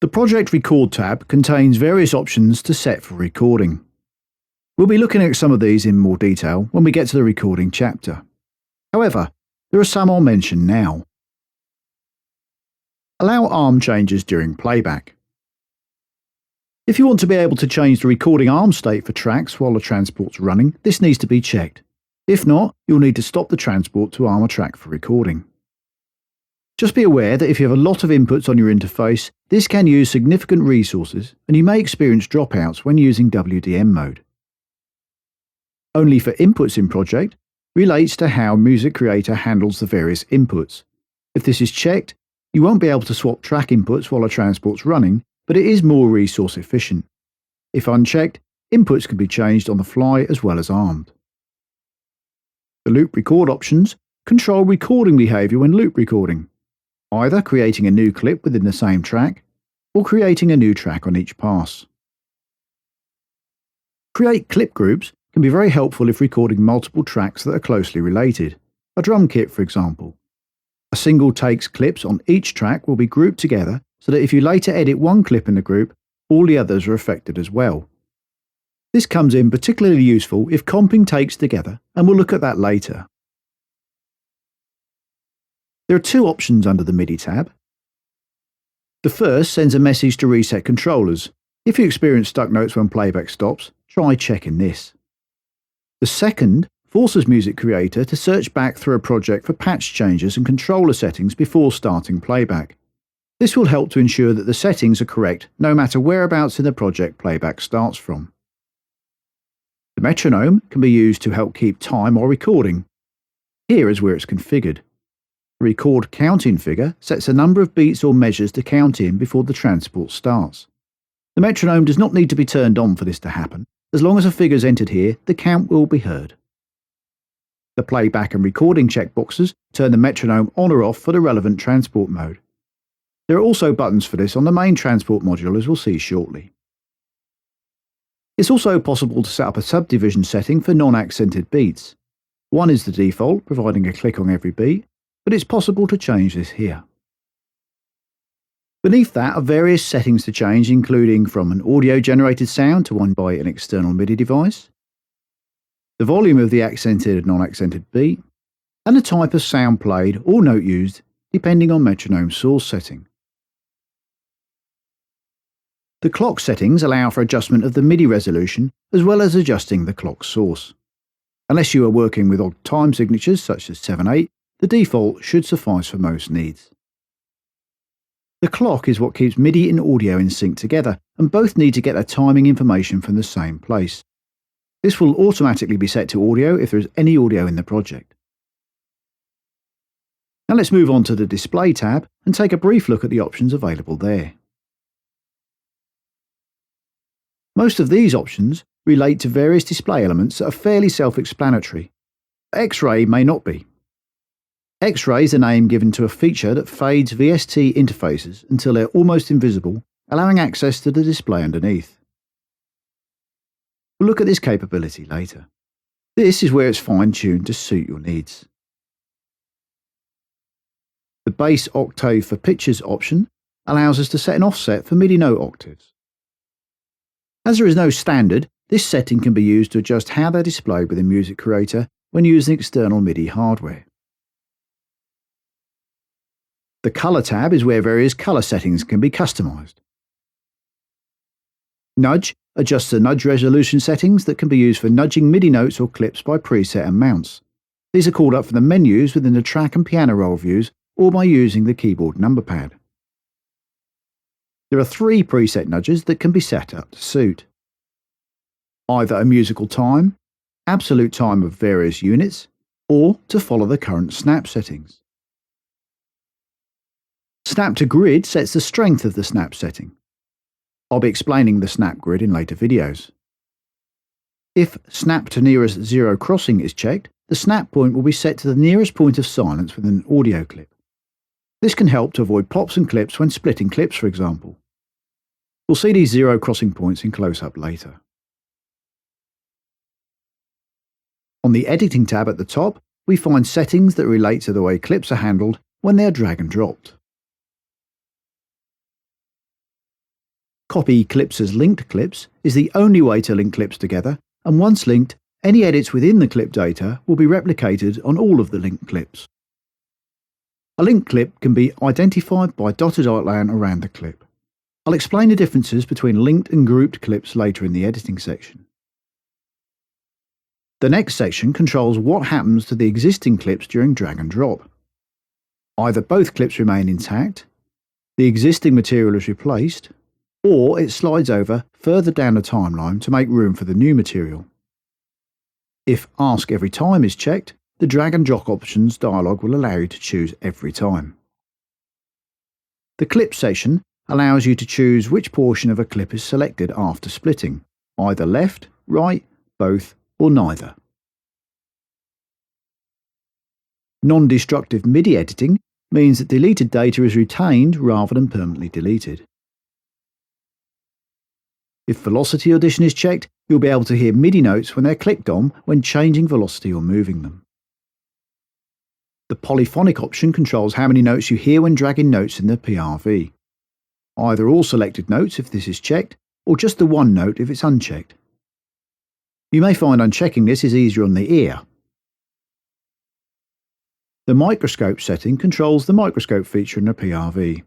The Project Record tab contains various options to set for recording. We'll be looking at some of these in more detail when we get to the recording chapter. However, there are some I'll mention now. Allow arm changes during playback. If you want to be able to change the recording arm state for tracks while the transport's running, this needs to be checked. If not, you'll need to stop the transport to arm a track for recording. Just be aware that if you have a lot of inputs on your interface, this can use significant resources and you may experience dropouts when using WDM mode. Only for inputs in Project relates to how Music Creator handles the various inputs. If this is checked, you won't be able to swap track inputs while a transport's running, but it is more resource efficient. If unchecked, inputs can be changed on the fly as well as armed. The loop record options control recording behavior when loop recording, either creating a new clip within the same track or creating a new track on each pass. Create clip groups can be very helpful if recording multiple tracks that are closely related, a drum kit for example. A single take's clips on each track will be grouped together so that if you later edit one clip in the group, all the others are affected as well. This comes in particularly useful if comping takes together, and we'll look at that later. There are two options under the MIDI tab. The first sends a message to reset controllers. If you experience stuck notes when playback stops, try checking this. The second forces Music Creator to search back through a project for patch changes and controller settings before starting playback. This will help to ensure that the settings are correct no matter whereabouts in the project playback starts from. The metronome can be used to help keep time while recording. Here is where it's configured. The record counting figure sets a number of beats or measures to count in before the transport starts. The metronome does not need to be turned on for this to happen. As long as a figure is entered here, the count will be heard. The playback and recording checkboxes turn the metronome on or off for the relevant transport mode. There are also buttons for this on the main transport module, as we'll see shortly. It's also possible to set up a subdivision setting for non-accented beats. One is the default, providing a click on every beat, but it's possible to change this here. Beneath that are various settings to change, including from an audio-generated sound to one by an external MIDI device, the volume of the accented and non-accented beat, and the type of sound played or note used, depending on metronome source setting. The clock settings allow for adjustment of the MIDI resolution as well as adjusting the clock source. Unless you are working with odd time signatures such as 7/8, the default should suffice for most needs. The clock is what keeps MIDI and audio in sync together, and both need to get their timing information from the same place. This will automatically be set to audio if there is any audio in the project. Now let's move on to the Display tab and take a brief look at the options available there. Most of these options relate to various display elements that are fairly self-explanatory. X-ray may not be. X-ray is a name given to a feature that fades VST interfaces until they're almost invisible, allowing access to the display underneath. We'll look at this capability later. This is where it's fine-tuned to suit your needs. The bass octave for pitches option allows us to set an offset for MIDI note octaves. As there is no standard, this setting can be used to adjust how they're displayed within Music Creator when using external MIDI hardware. The Color tab is where various color settings can be customized. Nudge adjusts the nudge resolution settings that can be used for nudging MIDI notes or clips by preset amounts. These are called up from the menus within the track and piano roll views or by using the keyboard number pad. There are 3 preset nudges that can be set up to suit. Either a musical time, absolute time of various units, or to follow the current snap settings. Snap to grid sets the strength of the snap setting. I'll be explaining the snap grid in later videos. If snap to nearest zero crossing is checked, the snap point will be set to the nearest point of silence within an audio clip. This can help to avoid pops and clips when splitting clips, for example. We'll see these zero crossing points in close-up later. On the Editing tab at the top, we find settings that relate to the way clips are handled when they are drag and dropped. Copy clips as linked clips is the only way to link clips together, and once linked, any edits within the clip data will be replicated on all of the linked clips. A linked clip can be identified by a dotted outline around the clip. I'll explain the differences between linked and grouped clips later in the editing section. The next section controls what happens to the existing clips during drag and drop. Either both clips remain intact, the existing material is replaced, or it slides over further down the timeline to make room for the new material. If Ask Every Time is checked, the drag and drop options dialog will allow you to choose every time. The clip section allows you to choose which portion of a clip is selected after splitting, either left, right, both, or neither. Non-destructive MIDI editing means that deleted data is retained rather than permanently deleted. If velocity audition is checked, you'll be able to hear MIDI notes when they're clicked on when changing velocity or moving them. The polyphonic option controls how many notes you hear when dragging notes in the PRV. Either all selected notes if this is checked, or just the one note if it's unchecked. You may find unchecking this is easier on the ear. The microscope setting controls the microscope feature in the PRV.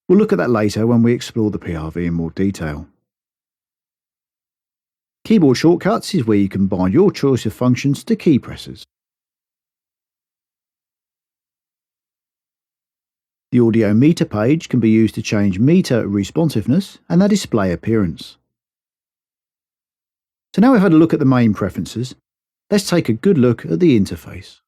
We'll look at that later when we explore the PRV in more detail. Keyboard shortcuts is where you can bind your choice of functions to key presses. The audio meter page can be used to change meter responsiveness and their display appearance. So now we've had a look at the main preferences, let's take a good look at the interface.